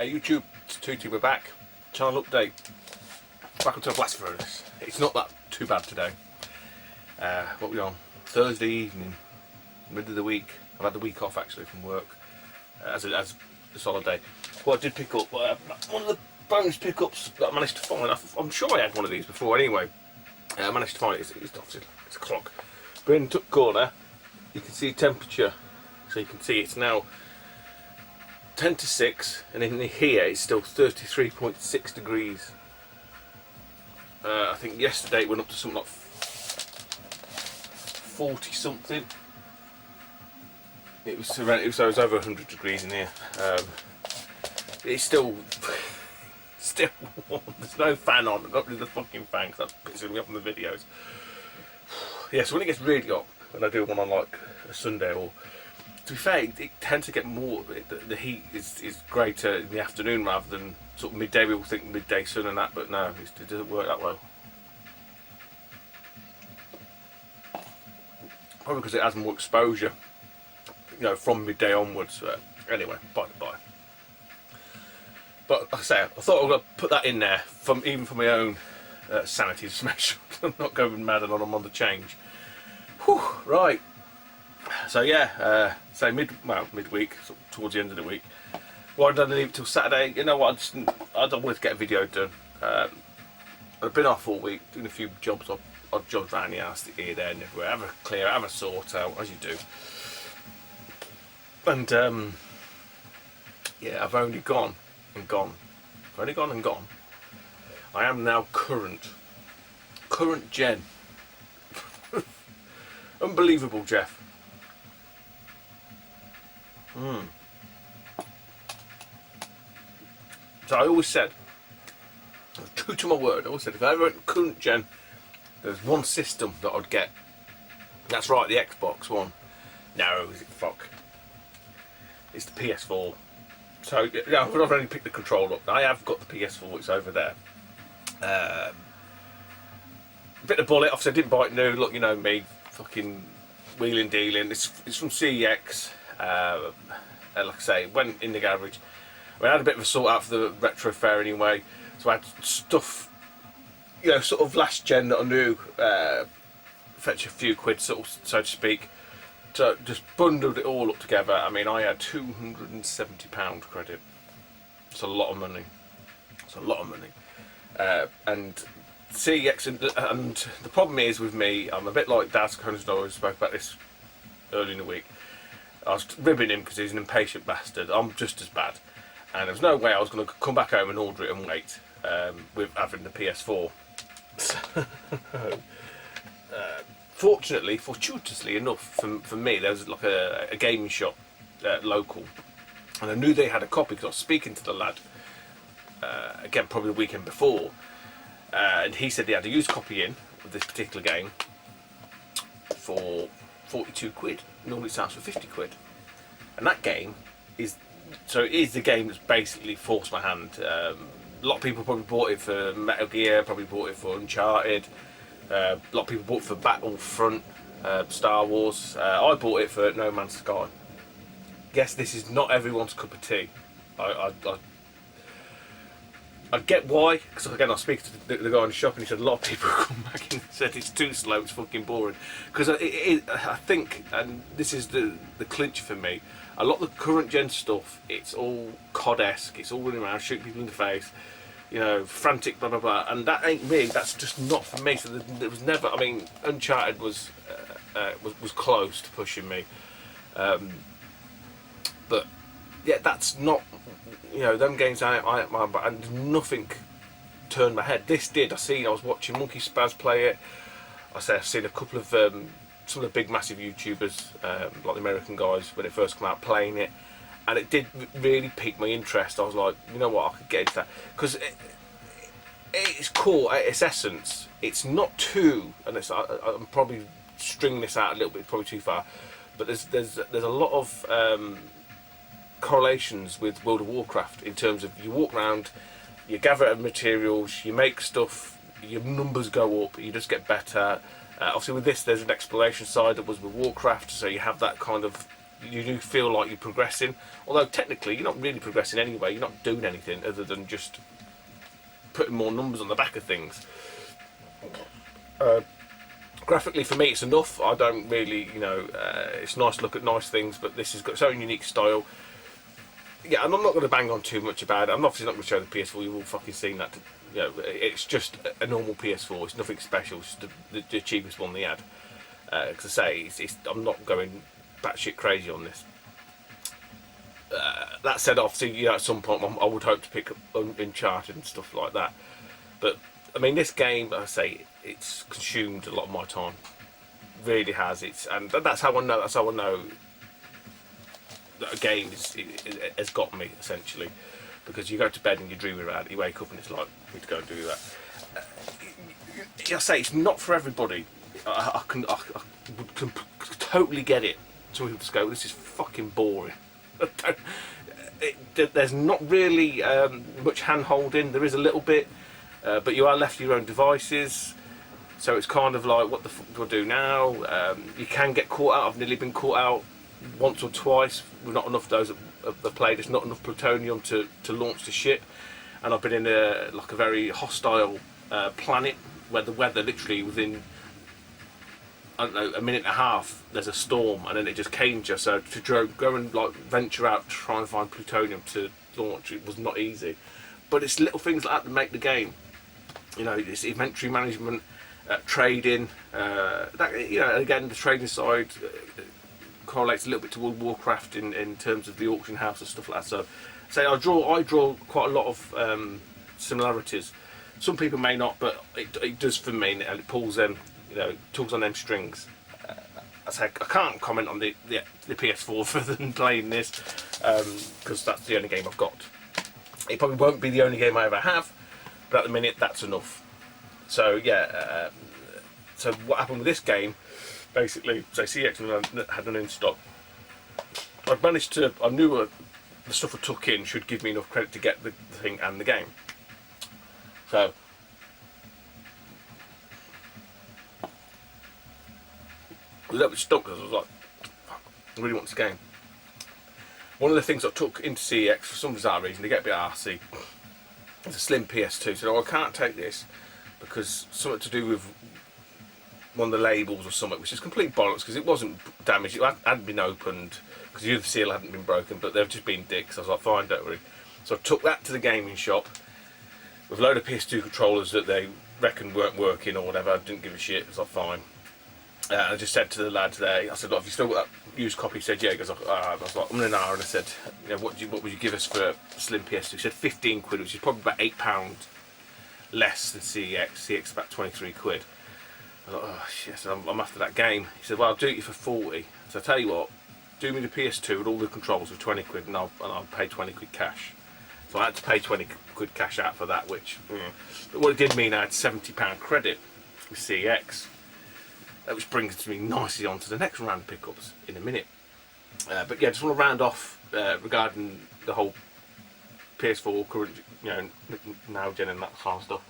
Hey YouTube, it's Tooty, we're back. Channel update. Back onto a blast furnace. It's not that too bad today. What are we on? Thursday evening, mid of the week. I've had the week off actually from work as a solid day. Well, I did pick up one of the bonus pickups that I managed to find. I'm sure I had one of these before anyway. I managed to find it. It's a clock. But in the top corner, you can see temperature. So you can see it's now 10 to 6, and in here it's still 33.6 degrees. I think yesterday it went up to something like 40 something. It was over 100 degrees in here. It's still warm. There's no fan on. I've got rid of the fucking fan because that's pissing me off in the videos. Yeah, so when it gets really hot, when I do one on like a Sunday, or to be fair, it tends to get more. The heat is greater in the afternoon rather than sort of midday. We all think midday sun and that, but no, it doesn't work that well. Probably because it has more exposure, you know, from midday onwards. Anyway, by the by. But like I say, I thought I was going to put that in there, even for my own sanity, to make sure I'm not going mad and I'm on the change. Whew, right. So yeah, say midweek, sort of towards the end of the week. Why did I leave it till Saturday? You know what? I don't want to get a video done. I've been off all week doing a few jobs, odd jobs around the house, here, there, and everywhere. Have a clear, have a sort out, as you do. And yeah, I've only gone and gone. I've only gone and gone. I am now current gen. Unbelievable, Jeff. So I always said, true to my word, I always said if I ever went current gen, there's one system that I'd get. That's right, the Xbox One. No, fuck. It's the PS4. So yeah, I've only picked the controller up. I have got the PS4, it's over there. Bit of bullet, obviously I didn't buy it new. Look, you know me, fucking wheeling dealing. It's from TootyUk. And like I say, went in the garage. I had a bit of a sort out for the retro fair anyway, so I had stuff, you know, sort of last gen that I knew fetch a few quid, sort of, so to speak. So just bundled it all up together. I mean, I had £270 credit. It's a lot of money. It's a lot of money. And TootyUk, and the problem is with me, I'm a bit like Daz Coniston. I spoke about this early in the week. I was ribbing him because he's an impatient bastard. I'm just as bad, and there was no way I was going to come back home and order it and wait with having the PS4. Fortuitously enough for me, there was like a gaming shop local, and I knew they had a copy because I was speaking to the lad again probably the weekend before, and he said he had a used copy in of this particular game for 42 quid. Normally it sounds for 50 quid, and that game is the game that's basically forced my hand. A lot of people probably bought it for Metal Gear, probably bought it for Uncharted, a lot of people bought it for Battlefront, Star Wars. I bought it for No Man's Sky. Guess this is not everyone's cup of tea. I get why, because again I was speaking to the guy in the shop and he said a lot of people come back and said it's too slow, it's fucking boring. Because I think, and this is the clinch for me, a lot of the current gen stuff, it's all COD-esque, it's all running around, shooting people in the face, you know, frantic, blah blah blah, and that ain't me, that's just not for me. So there was never, I mean, Uncharted was close to pushing me, but yeah, that's not, you know, them games and nothing turned my head. This did. I was watching Monkey Spaz play it. I've seen a couple of some of the big massive YouTubers, like the American guys, when it first came out, playing it, and it did really pique my interest. I was like, you know what, I could get into that, because it's core, at its essence, it's not too, and I'm probably stringing this out a little bit, probably too far, but there's a lot of correlations with World of Warcraft in terms of you walk around, you gather materials, you make stuff, your numbers go up, you just get better. Obviously with this there's an exploration side that was with Warcraft, so you have that kind of you do feel like you're progressing, although technically you're not really progressing anyway. You're not doing anything other than just putting more numbers on the back of things. Graphically, for me, it's enough. I don't really, it's nice to look at nice things, but this has got its own unique style. Yeah, and I'm not going to bang on too much about it. I'm obviously not going to show the PS4. You've all fucking seen that. It's just a normal PS4. It's nothing special. It's just the cheapest one they had. Because I say, I'm not going batshit crazy on this. That said, obviously, at some point I would hope to pick up Uncharted and stuff like that. But I mean, this game, I say, it's consumed a lot of my time. Really has. And that's how I know. That's how I know that a game has got me, essentially, because you go to bed and you're dreaming about it. You wake up and it's like, I need to go and do that. I say it's not for everybody. I can totally get it. Some people just go, this is fucking boring. There's not really much hand holding. There is a little bit, but you are left to your own devices. So it's kind of like, what the fuck do I do now? You can get caught out. I've nearly been caught out once or twice with not enough of those that played. There's not enough plutonium to launch the ship, and I've been in a very hostile planet where the weather literally within, I don't know, a minute and a half there's a storm, and then it just canes you. So to go and venture out to try and find plutonium to launch, it was not easy. But it's little things like that that make the game. It's inventory management, trading. Again, the trading side correlates a little bit to World of Warcraft in terms of the auction house and stuff like that. So, I draw quite a lot of similarities. Some people may not, but it does for me, and it pulls them. It tugs on them strings. I can't comment on the PS4 further than playing this, because that's the only game I've got. It probably won't be the only game I ever have, but at the minute that's enough. So yeah, so what happened with this game, basically, so CX had none in stock. I knew the stuff I took in should give me enough credit to get the thing and the game. So a little bit stuck because I was like, I really want this game. One of the things I took into CEX for some bizarre reason, to get a bit arsey, is a slim PS2. So I can't take this because something to do with one of the labels or something, which is complete bollocks because it wasn't damaged. It hadn't been opened because the other seal hadn't been broken, but they've just been dicks. I was like, fine, don't worry. So I took that to the gaming shop with a load of PS2 controllers that they reckoned weren't working or whatever. I didn't give a shit. I was like, fine. I just said to the lads there, I said, look, have you still got that used copy? He said, yeah. He goes, I was like, I'm in an hour. And I said, what would you give us for a slim PS2? He said, 15 quid, which is probably about £8 less than CEX. CEX about 23 quid. I was like, oh shit, so I'm after that game. He said, well, I'll do it for 40. So I tell you what, do me the PS2 with all the controls for 20 quid and I'll pay 20 quid cash. So I had to pay 20 quid cash out for that, which, but what it did mean, I had £70 credit with CEX. Which brings me nicely on to the next round of pickups in a minute. But yeah, just want to round off regarding the whole PS4 current, now gen and that kind of stuff.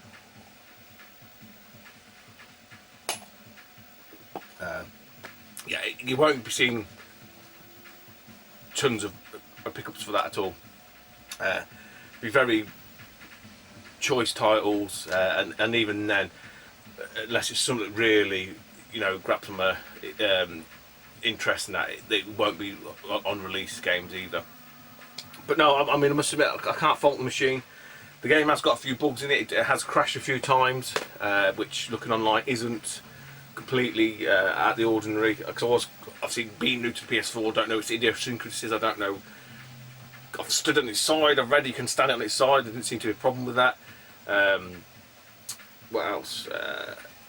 Yeah, you won't be seeing tons of pickups for that at all. Be very choice titles, and even then, unless it's something that really grab some interest in that, it won't be on release games either. But no, I mean, I must admit, I can't fault the machine. The game has got a few bugs in it. It has crashed a few times, which looking online isn't completely out of the ordinary. Because I was obviously being new to the PS4, don't know its idiosyncrasies. I don't know. I've stood on its side. I've read you can stand it on its side. There didn't seem to be a problem with that. What else?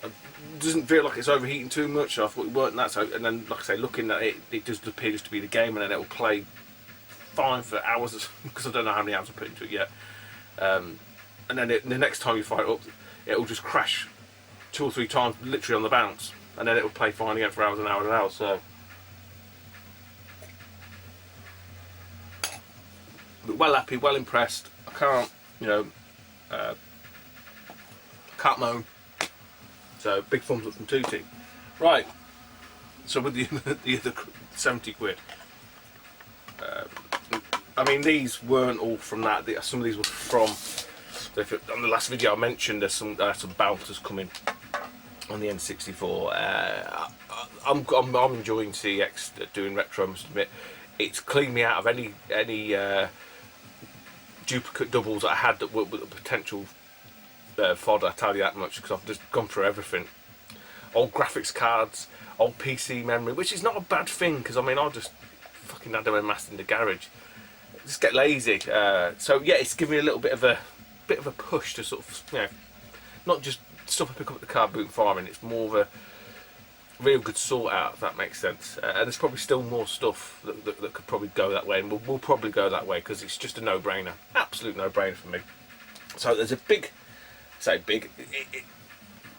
It doesn't feel like it's overheating too much. I thought it weren't that. So, and then, like I say, looking at it, it just appears to be the game, and then it will play fine for hours because I don't know how many hours I put into it yet. And then the next time you fire it up, it will just crash 2 or 3 times, literally on the bounce, and then it will play fine again for hours and hours and hours. So, but well happy, well impressed. I can't, can't moan. So big thumbs up from Tooty. Right. So with the other 70 quid, I mean, these weren't all from that. Some of these were from. On the last video I mentioned, there's some bouncers coming on the N64. I'm enjoying CX doing retro. I must admit, it's cleaned me out of any duplicate doubles that I had that were potential fodder. I tell you that much, because I've just gone through everything. Old graphics cards, old PC memory, which is not a bad thing, because I mean, I'll just fucking had them amassed in the garage. Just get lazy. So yeah, it's given me a little bit of a push to sort of, you know, not just stuff I pick up at the car boot and farming. It's more of a real good sort out, if that makes sense. And there's probably still more stuff that could probably go that way, and we'll probably go that way, because it's just a no-brainer, absolute no-brainer for me. So there's a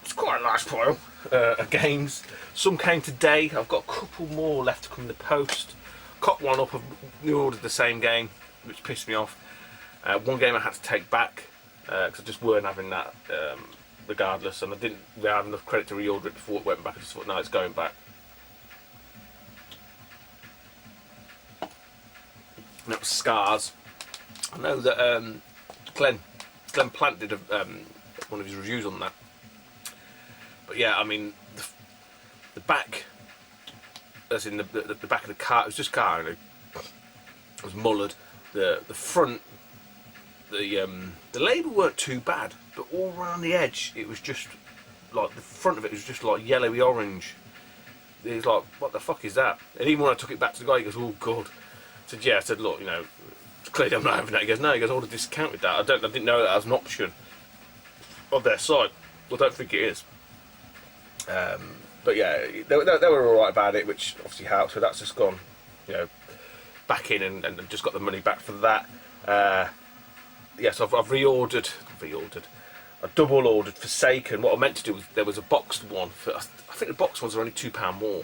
it's quite a large pile of games. Some came today. I've got a couple more left to come in the post. Caught one up, I've ordered the same game, which pissed me off. One game I had to take back, because I just weren't having that regardless, and I didn't have enough credit to reorder it before it went back. I just thought, no, it's going back. And that was Scars. I know that Glenn Plant did one of his reviews on that. But yeah, I mean, the back, as in the back of the car, it was just car, you know, it was mullered. The front, the label weren't too bad, but all around the edge, it was just like, the front of it was just like yellowy orange. He was like, what the fuck is that? And even when I took it back to the guy, he goes, oh god. I said, yeah. I said, look, you know, clearly I'm not having that. He goes, no. He goes, I would have discounted that. I didn't know that as an option on their side. Well, I don't think it is. But yeah, they were alright about it, which obviously helped. So that's just gone, you know, back in and just got the money back for that. Yes, I've reordered. I double ordered Forsaken. What I meant to do was, there was a boxed one. I think the boxed ones are only £2 more.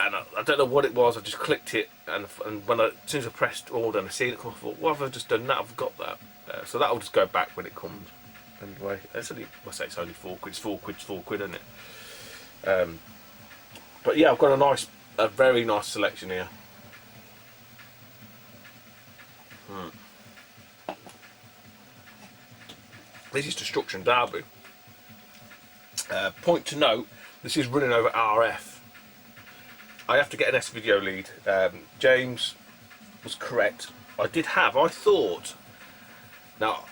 And I don't know what it was. I just clicked it, and when as soon as I pressed order and I seen it come, I thought, well, have I just done that? I've got that. So that'll just go back when it comes. Anyway, it's only, I say it's only £4. It's £4, isn't it? But yeah, I've got a very nice selection here. This is Destruction Derby. Point to note, this is running over RF. I have to get an S video lead. James was correct. I thought, now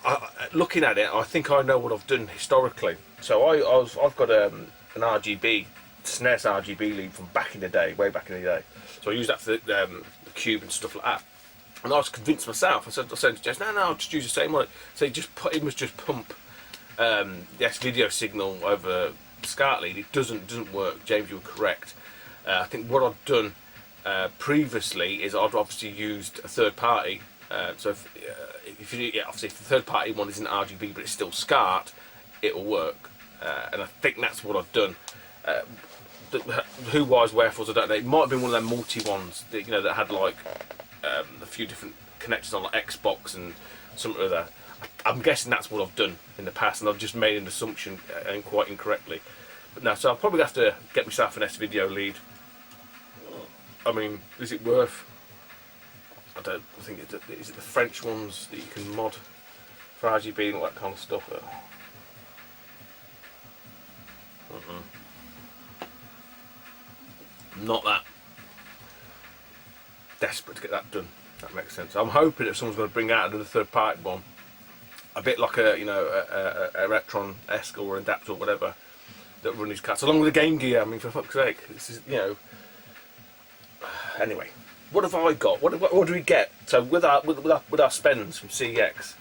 looking at it, I think I know what I've done historically. So I've got an RGB, SNES RGB lead from back in the day, way back in the day. So I used that for the cube and stuff like that. And I was convinced myself. I said to James, no, I'll just use the same one. So he must just pump the S video signal over SCART lead. It doesn't work. James, you were correct. I think what I've done previously is I've obviously used a third party. So obviously if the third party one isn't RGB but it's still SCART, it'll work. And I think that's what I've done. Who, whys, wherefores, I don't know. It might have been one of them multi ones that, you know, that had like a few different connectors on, like Xbox and something like that. I'm guessing that's what I've done in the past, and I've just made an assumption and quite incorrectly. But no, so I'll probably have to get myself an S video lead. I mean, is it worth? I think is it the French ones that you can mod for RGB and all that kind of stuff? Not that desperate to get that done. That makes sense. I'm hoping that someone's going to bring out another third-party one, a bit like a Electron-esque or adapter or whatever, that run these cards along with the Game Gear. I mean, for fuck's sake, this is, you know. Anyway, what have I got? What do we get? So with our spends from CX,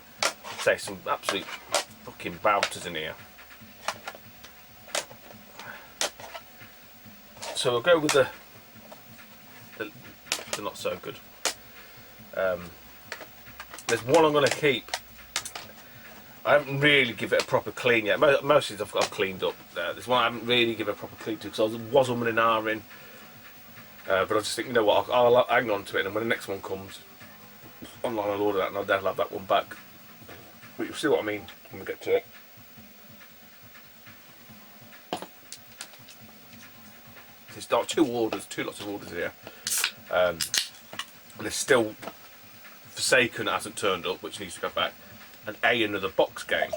say some absolute fucking bouters in here. So we'll go with the not so good. There's one I'm going to keep. I haven't really given it a proper clean yet. Most of these I've cleaned up. There's one I haven't really given a proper clean to because I was umming and ahhing. But I just think, you know what, I'll hang on to it, and when the next one comes online, I'll order that, and I'll definitely have that one back. But you'll see what I mean when we get to it. There's like two lots of orders here. And there's still Forsaken hasn't turned up, which needs to go back, and another box game.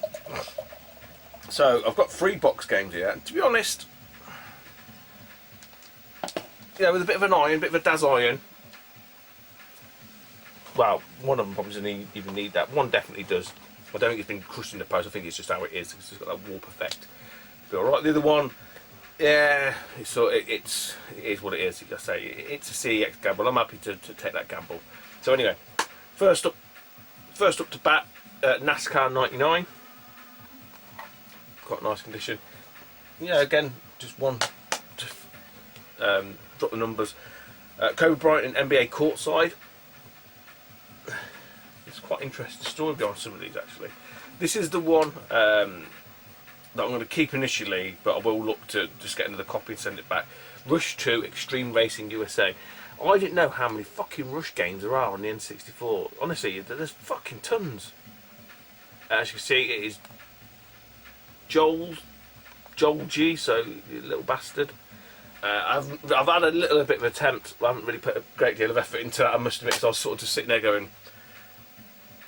So I've got 3 box games here, and to be honest, with a bit of an iron, a bit of a Daz iron. Well, one of them probably doesn't even need that. One definitely does. I don't think it's been crushed in the post. I think it's just how it is. It's just got that warp effect. Be all right. The other one, yeah, it is what it is. Like I say, it's a CEX gamble. I'm happy to take that gamble. So anyway, first up to bat, NASCAR 99. Quite nice condition. Yeah, again, just one. Drop the numbers. Kobe Bryant and NBA courtside. It's quite interesting story behind some of these actually. This is the one that I'm going to keep initially, but I will look to just get another copy and send it back. Rush 2 Extreme Racing USA. I didn't know how many fucking Rush games there are on the N64. Honestly, there's fucking tons. As you can see, it is Joel G, so you little bastard. I've had a little bit of an attempt. I haven't really put a great deal of effort into that, I must admit, because I was sort of just sitting there going,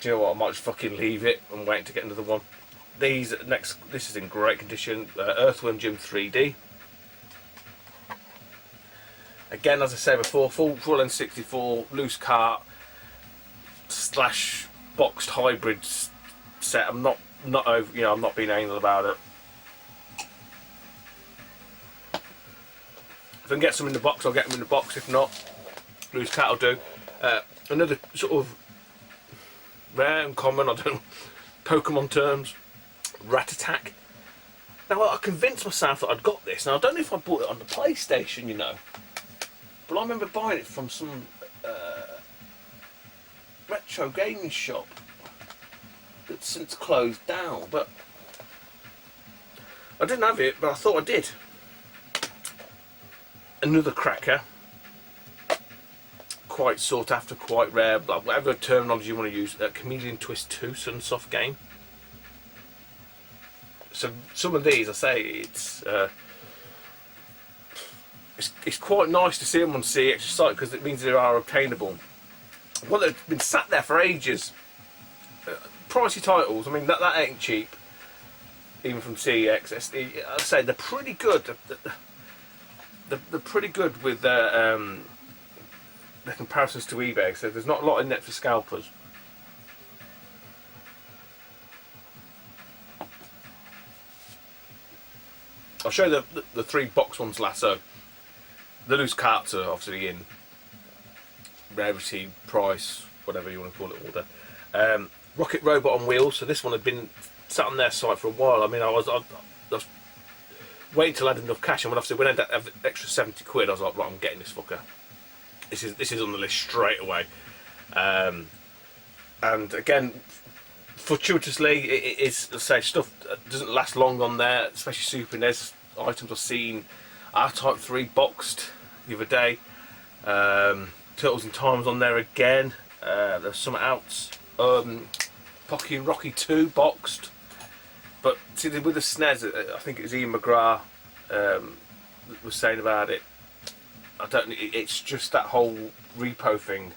do you know what, I might just fucking leave it and wait to get another one. This is in great condition. Earthworm Jim 3D. Again, as I said before, full N64 loose cart / boxed hybrid set. I'm not over, I'm not being anal about it. If I can get some in the box, I'll get them in the box. If not, loose cat will do. Another sort of rare and common, I don't know, Pokemon terms, Rat Attack. Now, I convinced myself that I'd got this. Now, I don't know if I bought it on the PlayStation, but I remember buying it from some retro gaming shop that's since closed down. But I didn't have it, but I thought I did. Another cracker, quite sought after, quite rare, whatever terminology you want to use. Chameleon Twist 2 Sunsoft game. So some of these, I say, it's quite nice to see them on CX site because it means they are obtainable. Well, they've been sat there for ages. Pricey titles. I mean, that ain't cheap, even from CEX. I'd say they're pretty good. They're pretty good with their comparisons to eBay, so there's not a lot in net for scalpers. I'll show you the 3 box ones last. So the loose carts are obviously in rarity, price, whatever you want to call it, order. Rocket Robot on wheels. So this one had been sat on their site for a while. I mean, I was waiting till I had enough cash, and when I had that extra 70 quid, I was like, right, I'm getting this fucker. This is on the list straight away. And again, fortuitously, it is, let's say, stuff that doesn't last long on there, especially Super NES items. I've seen R-Type 3 boxed the other day. Turtles in Time's on there again. There's some outs. Pocky and Rocky 2 boxed. But see, with the SNES, I think it was Ian McGrath that was saying about it. It's just that whole repo thing.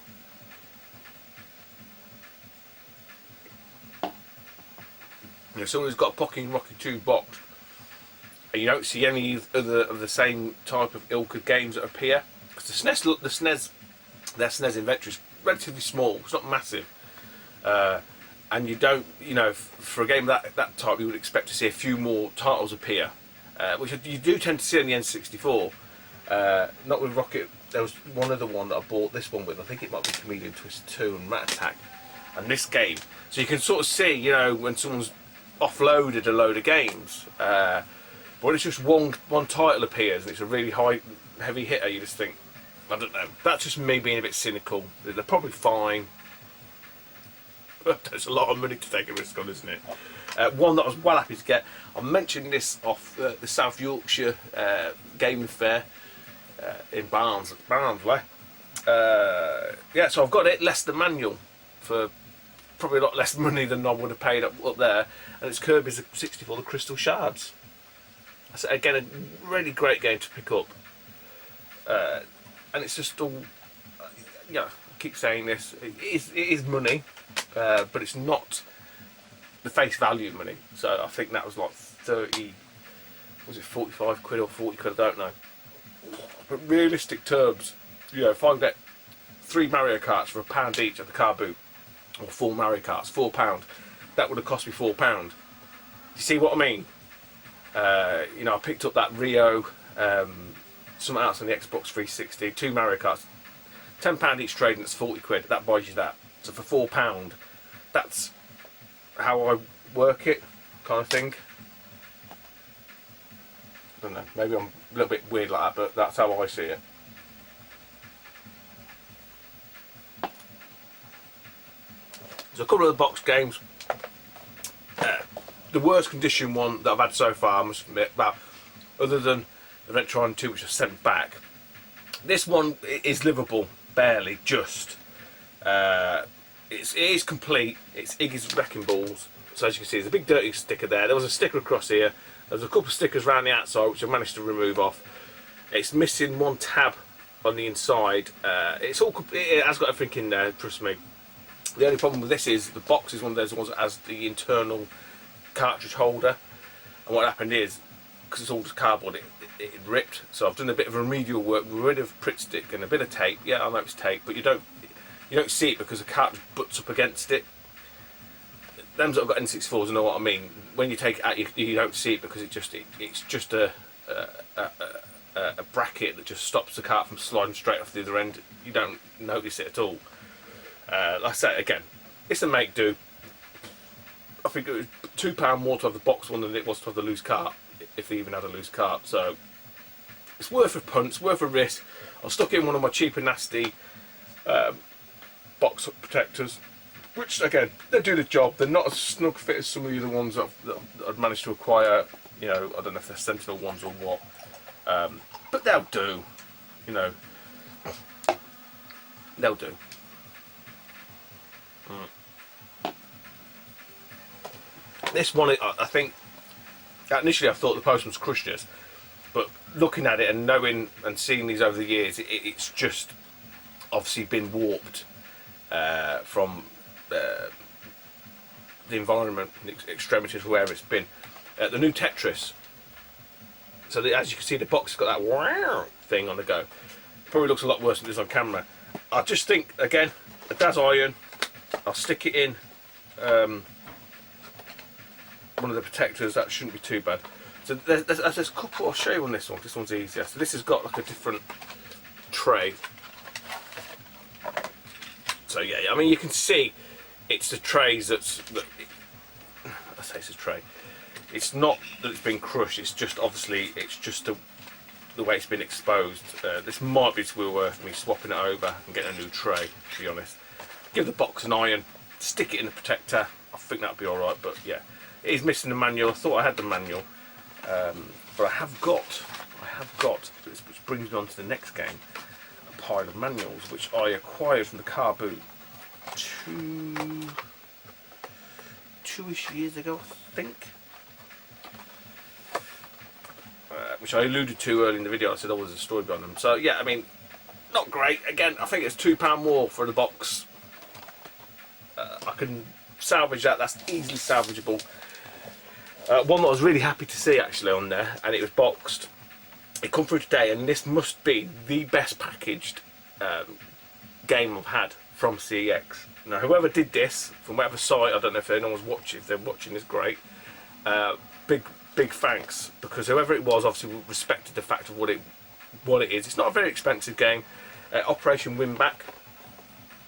Someone who's got a Pocky and Rocky 2 box, and you don't see any other of the same type of ilk of games that appear, because their SNES inventory is relatively small. It's not massive. And you don't, for a game of that type, you would expect to see a few more titles appear, which you do tend to see on the N64. Not with Rocket. There was one other one that I bought this one with. I think it might be Chameleon Twist 2 and Rat Attack, and this game. So you can sort of see, when someone's offloaded a load of games, but when it's just one title appears and it's a really heavy hitter, you just think, I don't know. That's just me being a bit cynical. They're probably fine. There's a lot of money to take a risk on, isn't it? One that I was well happy to get. I mentioned this off the South Yorkshire Gaming Fair in Barnsley. Yeah, so I've got it, less the manual, for probably a lot less money than I would have paid up there. And it's Kirby's 64, the Crystal Shards. So again, a really great game to pick up. And it's just all, keep saying this, it is money, but it's not the face value money. So I think that was like 30, was it 45 quid or 40 quid, I don't know. But realistic terms, you know, if I get 3 Mario Karts for £1 each at the car boot, or 4 Mario Karts, £4, that would have cost me £4. You see what I mean? You know, I picked up that Rio, something else on the Xbox 360, 2 Mario Karts, £10 each trading, that's 40 quid, that buys you that. So for £4, that's how I work it, kind of thing. I don't know, maybe I'm a little bit weird like that, but that's how I see it. So a couple of the box games. The worst condition one that I've had so far, I must admit, other than Adventure 2, which I sent back. This one is livable, barely, just. It is complete. It's Iggy's Wrecking Balls. So as you can see, there's a big dirty sticker there. There was a sticker across here. There's a couple of stickers around the outside, which I managed to remove off. It's missing one tab on the inside. It has got everything in there, trust me. The only problem with this is the box is one of those ones that has the internal cartridge holder, and what happened is, because it's all just cardboard, it ripped. So I've done a bit of remedial work, rid of Pritt stick and a bit of tape. Yeah, I know it's tape, but you don't see it because the cartridge butts up against it. Them that have got N64s know what I mean. When you take it out, you don't see it because it's just a bracket that just stops the cart from sliding straight off the other end. You don't notice it at all. Like I say again, it's a make do. I think it was £2 more to have the box one than it was to have the loose cart, if they even had a loose cart. So it's worth a punt, it's worth a risk. I stuck in one of my cheap and nasty box protectors, which again, they do the job. They're not as snug fit as some of the other ones that I'd managed to acquire. You know, I don't know if they're Sentinel ones or what, but they'll do. You know, they'll do. This one, I think, initially I thought the Postman's crushed us, but looking at it and knowing and seeing these over the years, it's just obviously been warped from the environment, the extremities, wherever it's been. The new Tetris, so as you can see, the box has got that wow thing on the go. Probably looks a lot worse than it is on camera. I just think, again, a Daz iron, I'll stick it in one of the protectors. That shouldn't be too bad. So there's a couple. I'll show you on this one. This one's easier. So this has got like a different tray. So yeah, I mean you can see it's the trays I say it's a tray. It's not that it's been crushed. It's just obviously it's just the way it's been exposed. This might be worth me swapping it over and getting a new tray. To be honest, give the box an iron, stick it in the protector. I think that'll be all right. But yeah. It is missing the manual. I thought I had the manual, but I have got, which brings me on to the next game, a pile of manuals which I acquired from the car boot two-ish years ago, I think, which I alluded to earlier in the video. I said there was a story behind them. So yeah, I mean, not great. Again, I think it's £2 more for the box. I can salvage that. That's easily salvageable. One that I was really happy to see actually on there, and it was boxed. It come through today, and this must be the best packaged game I've had from CEX. Now, whoever did this, from whatever site, I don't know if anyone's watching. If they're watching, this great. Big thanks, because whoever it was obviously respected the fact of what it is. It's not a very expensive game. Operation Winback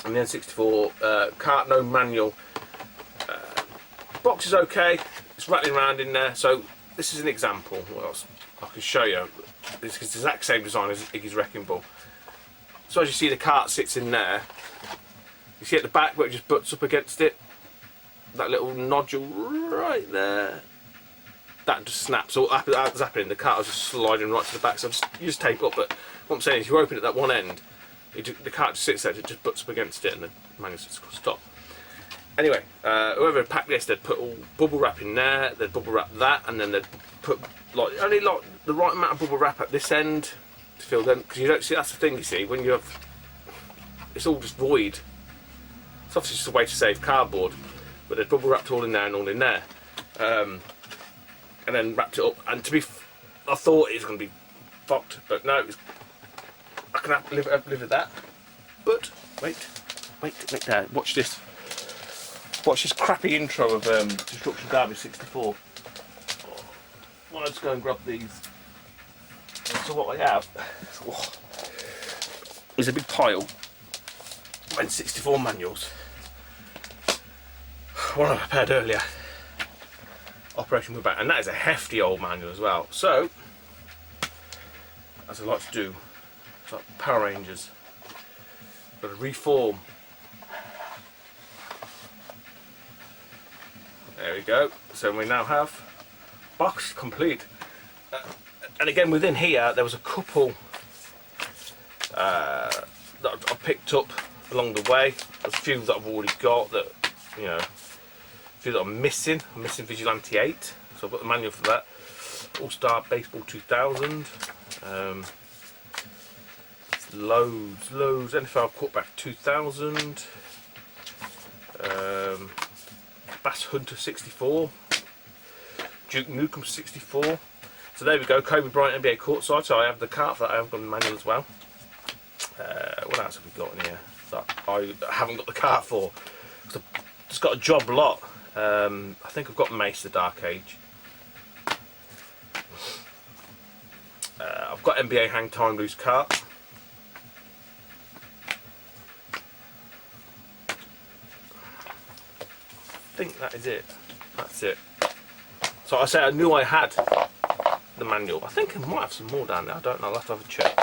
on the N64. Cart no manual. Box is okay. It's rattling around in there. So this is an example. What else I can show you? It's the exact same design as Iggy's Wrecking Ball. So as you see, the cart sits in there. You see at the back where it just butts up against it. That little nodule right there. That just snaps. So that's happening. The cart is just sliding right to the back. So you just tape up. But what I'm saying is, you open it at one end, the cart just sits there. It just butts up against it, and the manual sits across the top. Anyway, whoever packed this, they'd put all bubble wrap in there, they'd bubble wrap that, and then they'd put only the right amount of bubble wrap at this end to fill them, because you don't see, that's the thing you see, when you have, it's all just void. It's obviously just a way to save cardboard, but they've bubble wrapped all in there and all in there, and then wrapped it up. And I thought it was going to be fucked, but no, I can live with that. But wait there. Watch this. Watch this crappy intro of Destruction Derby 64. Well, let's go and grab these. So what I have is a big pile of N64 manuals. One I prepared earlier, Operation Wheelback, and that is a hefty old manual as well. So, as I like to do, it's like Power Rangers, got to reform. There we go. So we now have box complete. And again, within here, there was a couple that I picked up along the way. There's a few that I've already got that, you know, a few that I'm missing. I'm missing Vigilante 8, so I've got the manual for that. All-Star Baseball 2000. Loads. NFL Quarterback 2000. Bass Hunter 64. Duke Nukem 64. So there we go, Kobe Bryant NBA courtside. So I have the cart for that. I have got the manual as well. What else have we got in here that I haven't got the cart for? So it's got a job lot. I think I've got Mace the Dark Age. I've got NBA Hang Time Loose cart. I think that is it. That's it. So I say I knew I had the manual. I think I might have some more down there. I don't know. I'll have to have a check.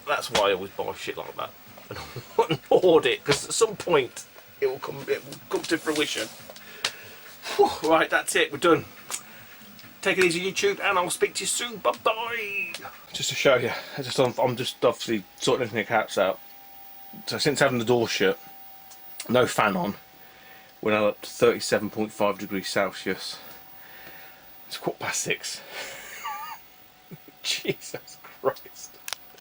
That's why I always buy shit like that and hoard it, because at some point it will come to fruition. Whew, right, that's it. We're done. Take it easy, YouTube, and I'll speak to you soon. Bye bye. Just to show you, I'm just obviously sorting everything out. So since having the door shut, no fan on. We're now up to 37.5 degrees Celsius. It's 6:15. Jesus Christ.